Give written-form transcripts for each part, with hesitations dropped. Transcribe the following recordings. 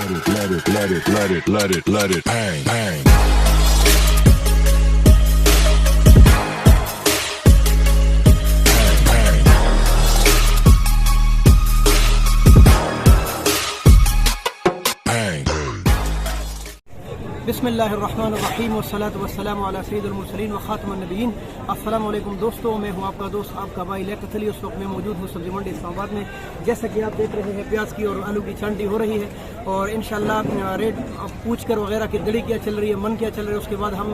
let it bang, bang. बिस्मिल्लाहिर्रहमानिर्रहीम वस्सलातु वस्सलामु अला सय्यिदिल मुरसलीन व खातिमुन नबिय्यीन। अस्सलाम वालेकुम दोस्तों, मैं हूं आपका दोस्त आपका भाई लियाकत अली। उस वक्त मैं मौजूद हूं सब्जी मंडी इस्लामाबाद में। जैसा कि आप देख रहे हैं प्याज की और आलू की छांटी हो रही है और इंशाल्लाह रेट पूछ कर वगैरह की दड़ी क्या चल रही है, मन क्या चल रहा है। उसके बाद हम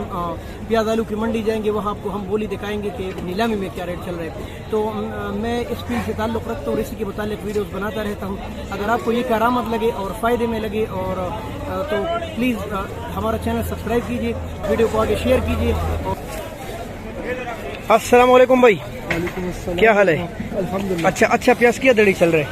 प्याज आलू की मंडी जाएंगे, वहाँ आपको हम बोली दिखाएंगे कि नीलामी में क्या रेट चल रहा है। तो मैं इस फील्ड से ताल्लुक़ रखता हूँ और इसी के मुतालिक वीडियोज़ बनाता रहता हूँ। अगर आपको ये करामत लगे और फ़ायदे में लगे और तो प्लीज़ हमारा चैनल सब्सक्राइब कीजिए, वीडियो को आगे शेयर कीजिए। अस्सलाम वालेकुम भाई, क्या हाल है? अल्हम्दुलिल्लाह। अच्छा प्याज क्या दड़ी चल रहा है?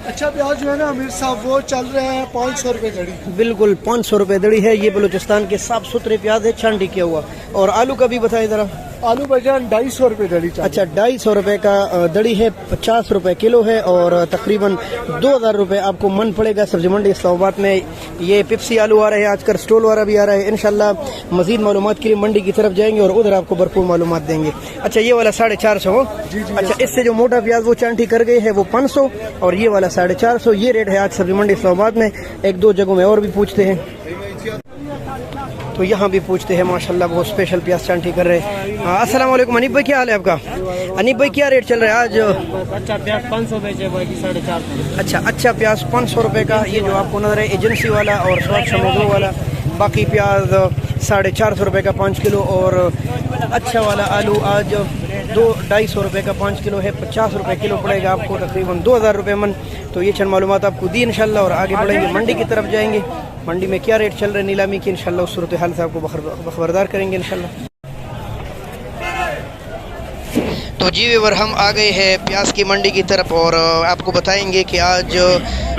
अच्छा प्याज जो है ना अमीर साहब वो चल रहे हैं 500 रुपए दड़ी। बिल्कुल 500 रुपए दड़ी है। ये बलूचिस्तान के साफ सुथरे प्याज है, छांटी किया हुआ। और आलू का भी बताए जरा। आलू बजान 250 रुपए दड़ी। अच्छा 250 रुपए का दड़ी है, 50 रुपए किलो है और तकरीबन 2000 रुपए आपको मन पड़ेगा सब्जी मंडी इस्लामाबाद में। ये पिप्सी आलू आ रहे हैं आजकल, स्टॉल वाला भी आ रहा है। इंशाल्लाह मजीद मालूमात के लिए मंडी की तरफ जाएंगे और उधर आपको भरपूर मालूमात देंगे। अच्छा ये वाला 450 हो? जी। अच्छा इससे जो मोटा प्याज वो चांटी कर गए है वो 500 और ये वाला 450। ये रेट है आज सब्जी मंडी इस्लामाबाद में। एक दो जगहों में और भी पूछते हैं, तो यहाँ भी पूछते हैं। माशाल्लाह बहुत स्पेशल प्याज चांटी कर रहे हैं। अस्सलाम वालेकुम अनीब भाई, क्या हाल है आपका? अनीब भाई क्या रेट चल रहा है आज? अच्छा प्याज 500 बेचे बाकी 450। अच्छा प्याज 500 रुपए का। ये जो आपको नजर है एजेंसी वाला और स्वाद समुद्र वाला। बाकी प्याज 450 रुपए का 5 किलो। और अच्छा वाला आलू आज 250 रुपए का 5 किलो है, 50 रुपए किलो पड़ेगा आपको, तकरीबन 2000 रुपए मन। तो ये चंद मालूमात आपको दी इंशाल्लाह और आगे बढ़ेंगे, मंडी की तरफ जाएंगे। मंडी में क्या रेट चल रहा है नीलामी की इंशाल्लाह उस सूरत हाल से आपको खबरदार करेंगे इंशाल्लाह। तो जी व्यूअर, हम आ गए हैं प्याज की मंडी की तरफ और आपको बताएंगे कि आज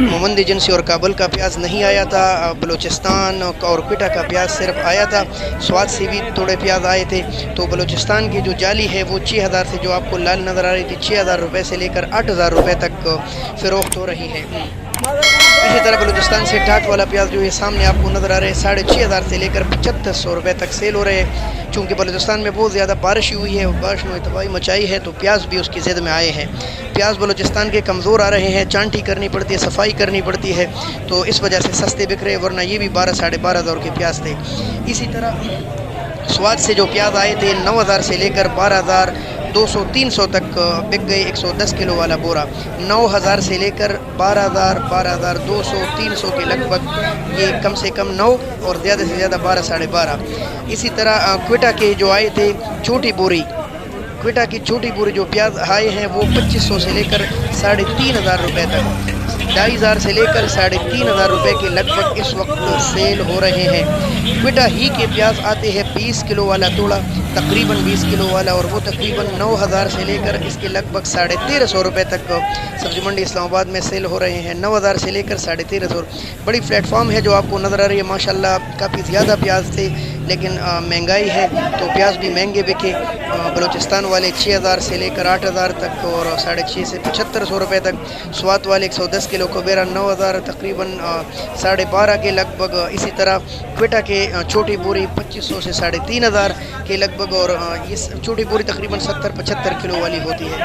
मोमंद एजेंसी और काबुल का प्याज नहीं आया था, बलूचिस्तान और क्वेटा का प्याज सिर्फ आया था। स्वाद से भी थोड़े प्याज आए थे। तो बलूचिस्तान की जो जाली है वो 6000 से, जो आपको लाल नज़र आ रही थी, 6000 रुपये से लेकर 8000 रुपये तक फ़रोख्त हो रही है। इसी तरह बलूचिस्तान से टाट वाला प्याज जो है सामने आपको नज़र आ रहे हैं 6500 से लेकर 7500 रुपये तक सेल हो रहे हैं। चूँकि बलूचिस्तान में बहुत ज़्यादा बारिश हुई है और बारिश में तबाही मचाई है तो प्याज भी उसकी ज़िद में आए हैं। प्याज बलूचिस्तान के कमज़ोर आ रहे हैं, चांटी करनी पड़ती है, सफाई करनी पड़ती है, तो इस वजह से सस्ते बिक रहे, वरना ये भी 12 साढ़े 12,000 के प्याज थे। इसी तरह स्वाद से जो प्याज आए थे 9000 से लेकर 12,200-300 तक बिक गए। 110 किलो वाला बोरा 9000 से लेकर 12,200-300 के लगभग, ये कम से कम 9 और ज़्यादा से ज़्यादा 12 साढ़े 12। इसी तरह क्वेटा के जो आए थे छोटी बोरी, क्वेटा की छोटी बोरी जो प्याज आए हैं वो 2500 से लेकर 3500 रुपये तक, 2500 से लेकर 3500 रुपये के लगभग इस वक्त सेल हो रहे हैं। क्वेटा ही के प्याज आते हैं 20 किलो वाला तोड़ा, तकरीबन 20 किलो वाला, और वो तकरीबन 9000 से लेकर इसके लगभग 1350 रुपये तक सब्जी मंडी इस्लामाबाद में सेल हो रहे हैं। 9000 से लेकर 1350। बड़ी प्लेटफॉर्म है जो आपको नज़र आ रही है। माशाल्लाह काफ़ी ज़्यादा प्याज थे, लेकिन महंगाई है तो प्याज भी महंगे बिके। बलूचिस्तान वाले 6000 से लेकर 8000 तक और 650 से 7500 रुपये तक। स्वाद वाले 110 किलो कोबेरा 9000 तकरीबन 12.5 के लगभग। इसी तरह क्वेटा के छोटी बोरी 2500 से 3500 के लगभग, और ये छोटी बोरी तकरीबन 70-75 किलो वाली होती है।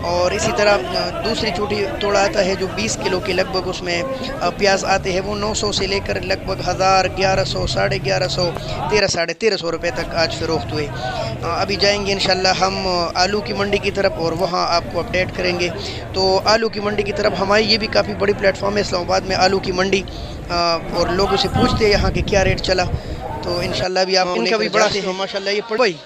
और इसी तरह दूसरी छोटी तोड़ा आता है जो 20 किलो के लगभग, उसमें प्याज आते हैं वो 900 से लेकर लगभग 1000, 1100, 1150, 1300-1350 रुपये तक आज फ़रोख्त हुए। अभी जाएंगे इंशाल्लाह हम आलू की मंडी की तरफ और वहाँ आपको अपडेट करेंगे। तो आलू की मंडी की तरफ हमारी ये भी काफ़ी बड़ी प्लेटफॉर्म है इस्लामाबाद में, आलू की मंडी, और लोगों से पूछते हैं यहाँ के क्या रेट चला। तो इंशाल्लाह भी आप इनका भी बढ़ाते हैं। माशाल्लाह ये भाई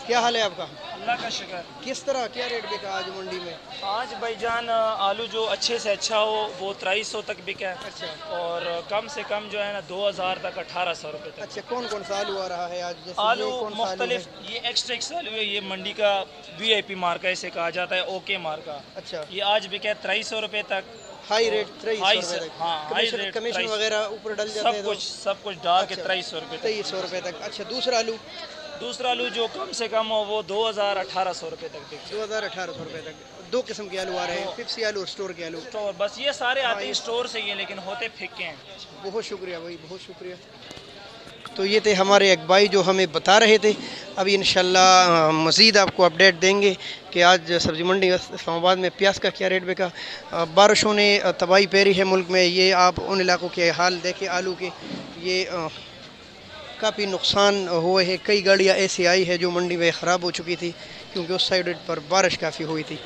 क्या हाल है आपका? अल्लाह का शुक्र। किस तरह क्या रेट बिका आज मंडी में? आज भाईजान आलू जो अच्छे से अच्छा हो वो 2300 तक बिका है। अच्छा, और कम से कम जो है ना 2000 तक 1800 रुपये तक। अच्छा, कौन कौन सा आलू आ रहा है आज? आलू मुख्तलिफ, ये एक्स्ट्रा आलू है, ये मंडी का VIP मार्का इसे कहा जाता है, ओके मार्का। अच्छा, ये आज बिका है 2300 रुपये तक। हाई रेट 2300 हाई रुपये तक। हाँ, हाई रेट, कमीशन वगैरह ऊपर डल जाते हैं, सब कुछ डाल के 2300 रुपये 2300 रुपये तक। अच्छा, दूसरा आलू जो कम से कम हो वो 2000-1800 रुपये तक बिकता है। 2000-1800 रुपये तक। दो किस्म के आलू आ रहे हैं, पिप्सी आलू और स्टोर के आलू। स्टोर, बस ये सारे आते हैं स्टोर से ही हैं, लेकिन होते फिक्के हैं। बहुत शुक्रिया भाई, बहुत शुक्रिया। तो ये थे हमारे एक भाई जो हमें बता रहे थे। अभी इंशाल्लाह मज़ीद आपको अपडेट देंगे कि आज सब्ज़ी मंडी इस्लामाबाद में प्याज का क्या रेट बिका। बारिशों ने तबाही पैरी है मुल्क में। ये आप उन इलाकों के हाल देखें आलू के, ये काफ़ी नुकसान हुए हैं। कई गाड़ियाँ ऐसी आई है जो मंडी में ख़राब हो चुकी थी क्योंकि उस साइड पर बारिश काफ़ी हुई थी।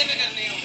करने हो